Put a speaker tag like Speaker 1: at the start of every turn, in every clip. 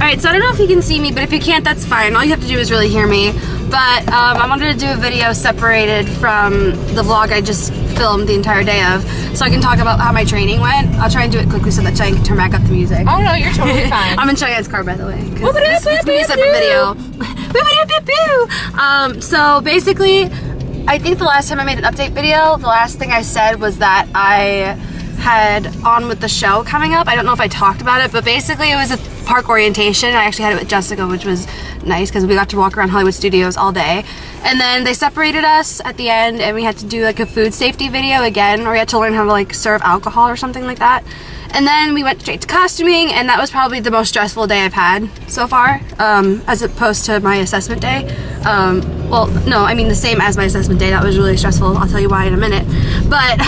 Speaker 1: Alright, so I don't know if you can see me, but if you can't, that's fine. All you have to do is really hear me. But I wanted to do a video separated from the vlog I just filmed the entire day of, so I can talk about how my training went. I'll try and do it quickly so that Cheyenne can turn back up the music.
Speaker 2: Oh no, you're totally fine.
Speaker 1: I'm in Cheyenne's car, by the way. This is gonna be a separate video. So basically, I think the last time I made an update video, the last thing I said was that I had On With The Show coming up. I don't know if I talked about it, but basically it was a park orientation. I actually had it with Jessica, which was nice because we got to walk around Hollywood Studios all day. And then they separated us at the end and we had to do like a food safety video again, or we had to learn how to like serve alcohol or something like that. And then we went straight to costuming, and that was probably the most stressful day I've had so far, as opposed to my assessment day. Well, no, I mean the same as my assessment day. That was really stressful. I'll tell you why in a minute. But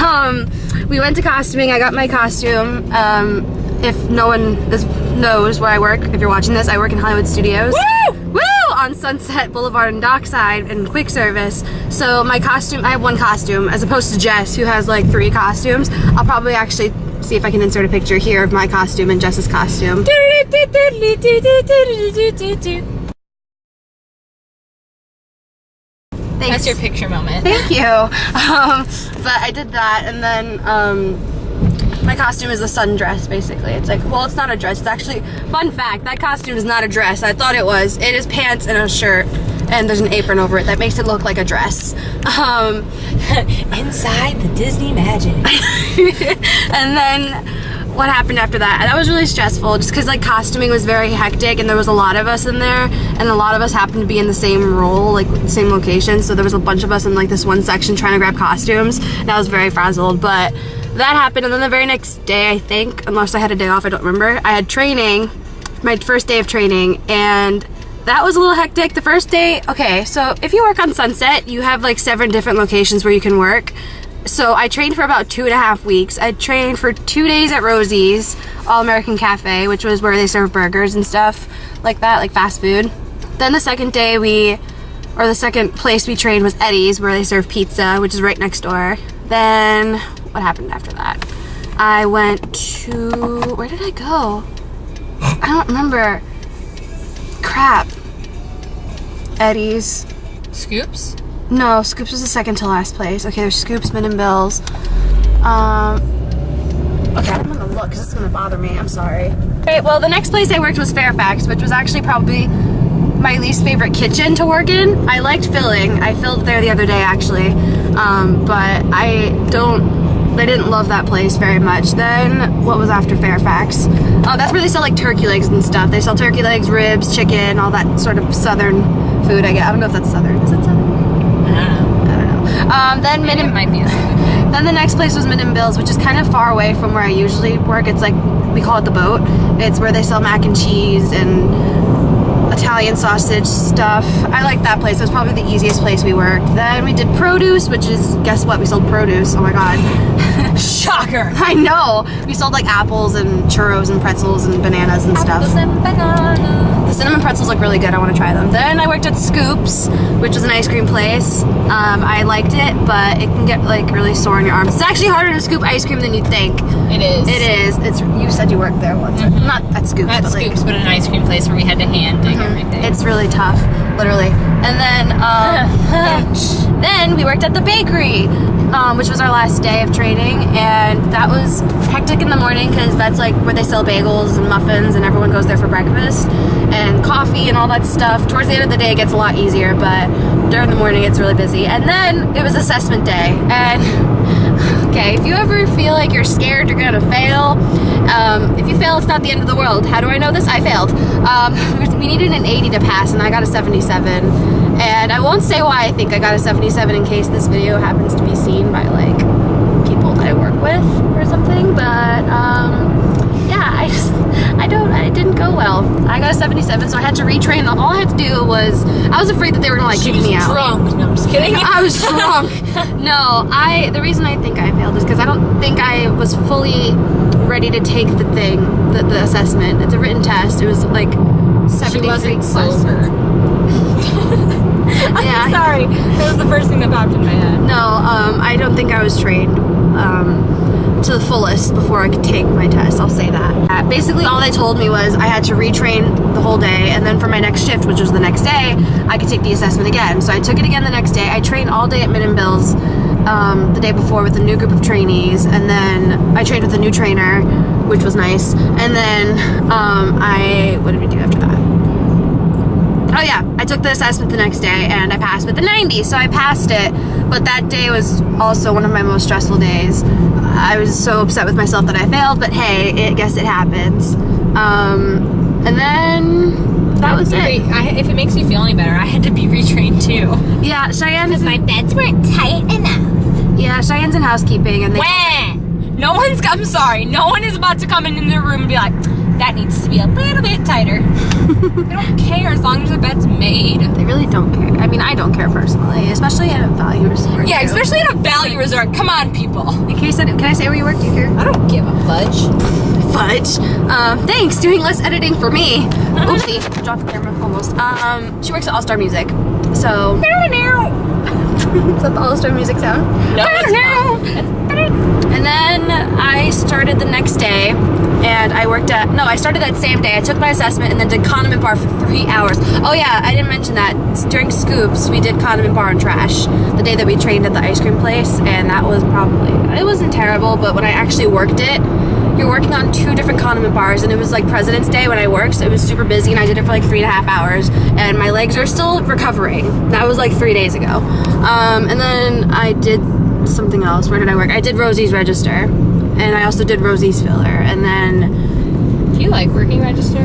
Speaker 1: we went to costuming. I got my costume. If no one knows where I work, if you're watching this, I work in Hollywood Studios. Woo! Woo! On Sunset Boulevard and Dockside in quick service. So my costume, I have one costume, as opposed to Jess, who has like 3 costumes. I'll probably actually see if I can insert a picture here of my costume and Jess's costume. Thanks.
Speaker 2: That's your picture moment.
Speaker 1: Thank you. But I did that, and then my costume is a sundress, basically. It's like, well, it's not a dress. It's actually, fun fact, that costume is not a dress. I thought it was. It is pants and a shirt, and there's an apron over it that makes it look like a dress.
Speaker 2: Inside the Disney magic.
Speaker 1: And then what happened after that? That was really stressful, just because like costuming was very hectic, and there was a lot of us in there, and a lot of us happened to be in the same role, like the same location. So there was a bunch of us in like this one section trying to grab costumes, and I was very frazzled. But that happened, and then the very next day, I think, unless I had a day off, I don't remember, I had training, my first day of training, and that was a little hectic. The first day, okay, so if you work on Sunset, you have like 7 different locations where you can work. So I trained for about 2.5 weeks. I trained for 2 days at Rosie's All-American Cafe, which was where they serve burgers and stuff like that, like fast food. Then the second day the second place we trained was Eddie's, where they serve pizza, which is right next door. Then, what happened after that? I went to, where did I go? I don't remember. Crap. Eddie's.
Speaker 2: Scoops?
Speaker 1: No, Scoops was the second to last place. Okay, there's Scoops, Min and Bill's. Okay, I'm gonna look because it's gonna bother me. I'm sorry. Okay, well, the next place I worked was Fairfax, which was actually probably my least favorite kitchen to work in. I liked filling. I filled there the other day, actually. But I didn't love that place very much. Then, what was after Fairfax? Oh, that's where they sell like turkey legs and stuff. They sell turkey legs, ribs, chicken, all that sort of southern food, I guess. I don't know if that's southern. Is it southern? I don't know. Then Min and,
Speaker 2: might be a southern.
Speaker 1: Then the next place was Min and Bill's, which is kind of far away from where I usually work. It's like, we call it the Boat. It's where they sell mac and cheese and Italian sausage stuff. I like that place. It was probably the easiest place we worked. Then we did produce, which is, guess what? We sold produce. Oh my god.
Speaker 2: Shocker.
Speaker 1: I know. We sold like apples and churros and pretzels and bananas and stuff.
Speaker 2: Apples and bananas.
Speaker 1: The cinnamon pretzels look really good. I want to try them. Then I worked at Scoops, which is an ice cream place. I liked it, but it can get like really sore in your arms. It's actually harder to scoop ice cream than you think.
Speaker 2: It is.
Speaker 1: It is. It's. You said you worked there once.
Speaker 2: Mm-hmm.
Speaker 1: Not at Scoops.
Speaker 2: At
Speaker 1: but
Speaker 2: Scoops,
Speaker 1: like,
Speaker 2: but an ice cream place where we had to hand dig everything.
Speaker 1: it's really tough, literally. And then, then we worked at the bakery, which was our last day of training, and that was hectic in the morning because that's like where they sell bagels and muffins, and everyone goes there for breakfast and coffee and all that stuff. Towards the end of the day, it gets a lot easier, but during the morning, it's really busy. And then it was assessment day, and okay, if you ever feel like you're scared you're gonna fail, if you fail, it's not the end of the world. How do I know this? I failed. We needed an 80 to pass, and I got a 77. And I won't say why I think I got a 77 in case this video happens to be seen by like people that I work with or something. But yeah, I didn't go well. I got a 77, so I had to retrain. All I had to do was, I was afraid that they were gonna like kick me out.
Speaker 2: Drunk. No, I'm just kidding.
Speaker 1: I was drunk. No, the reason I think I failed is because I don't think I was fully ready to take the thing, the assessment. It's a written test. It was like 73
Speaker 2: She wasn't
Speaker 1: questions.
Speaker 2: sober. I'm sorry. That was the first thing that popped in my head.
Speaker 1: No, I don't think I was trained to the fullest before I could take my test, I'll say that. Basically all they told me was I had to retrain the whole day, and then for my next shift, which was the next day, I could take the assessment again. So I took it again the next day. I trained all day at Min and Bill's the day before with a new group of trainees, and then I trained with a new trainer, which was nice. And then what did we do after that? Oh yeah, I took the assessment the next day and I passed with a 90, so I passed it. But that day was also one of my most stressful days. I was so upset with myself that I failed, but hey, I guess it happens. And then that was it.
Speaker 2: If it makes you feel any better, I had to be retrained too.
Speaker 1: Yeah, Cheyenne is.
Speaker 2: My beds weren't tight enough.
Speaker 1: Yeah, Cheyenne's in housekeeping, and they.
Speaker 2: I'm sorry. No one is about to come in their room and be like, that needs to be a little bit tighter. They don't care as long as the bed's made.
Speaker 1: They really don't care. I mean, I don't care personally, especially at a value resort.
Speaker 2: Yeah, especially at a value resort. Come on, people.
Speaker 1: Can I say where you work? Do you care?
Speaker 2: I don't give a fudge.
Speaker 1: Fudge. Thanks. Doing less editing for me. Oopsie. Dropped the camera almost. She works at All Star Music. So. Is that the All Star Music sound?
Speaker 2: No, it's not.
Speaker 1: And then I started the next day, and I started that same day. I took my assessment and then did condiment bar for 3 hours. Oh yeah, I didn't mention that. During Scoops, we did condiment bar and trash the day that we trained at the ice cream place, and that was it wasn't terrible, but when I actually worked it, you're working on 2 different condiment bars, and it was like President's Day when I worked, so it was super busy, and I did it for like 3.5 hours, and my legs are still recovering. That was like 3 days ago. And then I did something else. Where did I work? I did Rosie's Register, and I also did Rosie's Filler, and then...
Speaker 2: Do you like working register?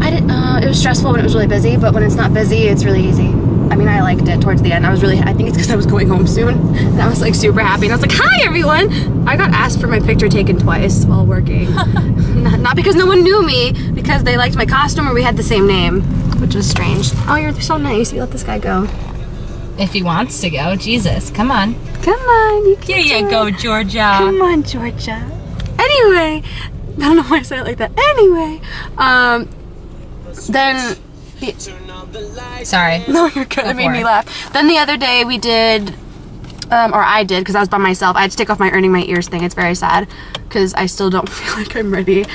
Speaker 1: I did. It was stressful when it was really busy, but when it's not busy, it's really easy. I mean, I liked it towards the end. I think it's because I was going home soon, and I was like super happy, and I was like, hi everyone! I got asked for my picture taken twice while working. Not because no one knew me, because they liked my costume or we had the same name, which was strange. Oh, you're so nice. You let this guy go.
Speaker 2: If he wants to go, Jesus, come on.
Speaker 1: Come on, you can
Speaker 2: Here you go, Georgia.
Speaker 1: Come on, Georgia. Anyway, I don't know why I said it like that. Anyway, then...
Speaker 2: Sorry.
Speaker 1: No, you're good. It made me laugh. Then the other day we did, or I did, because I was by myself. I had to take off my earning my ears thing. It's very sad, because I still don't feel like I'm ready.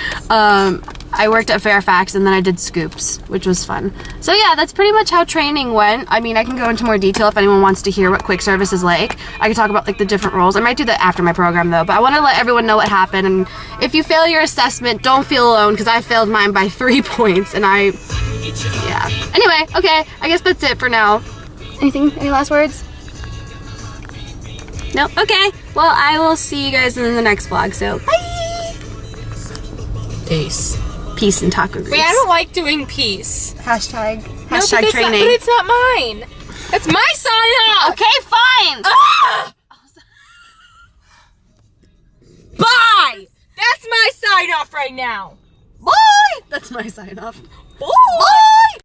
Speaker 1: I worked at Fairfax, and then I did Scoops, which was fun. So yeah, that's pretty much how training went. I mean, I can go into more detail if anyone wants to hear what quick service is like. I can talk about like the different roles. I might do that after my program though, but I want to let everyone know what happened. And if you fail your assessment, don't feel alone, because I failed mine by 3 points, and yeah. Anyway, okay, I guess that's it for now. Any last words? No? Okay. Well, I will see you guys in the next vlog, so bye!
Speaker 2: Peace.
Speaker 1: Peace and taco grease.
Speaker 2: Wait, I don't like doing peace.
Speaker 1: Hashtag
Speaker 2: No, but
Speaker 1: training.
Speaker 2: but it's not mine. That's my sign off.
Speaker 1: Okay, fine!
Speaker 2: Ah! Bye! That's my sign off right now.
Speaker 1: Bye! That's my sign off.
Speaker 2: Bye!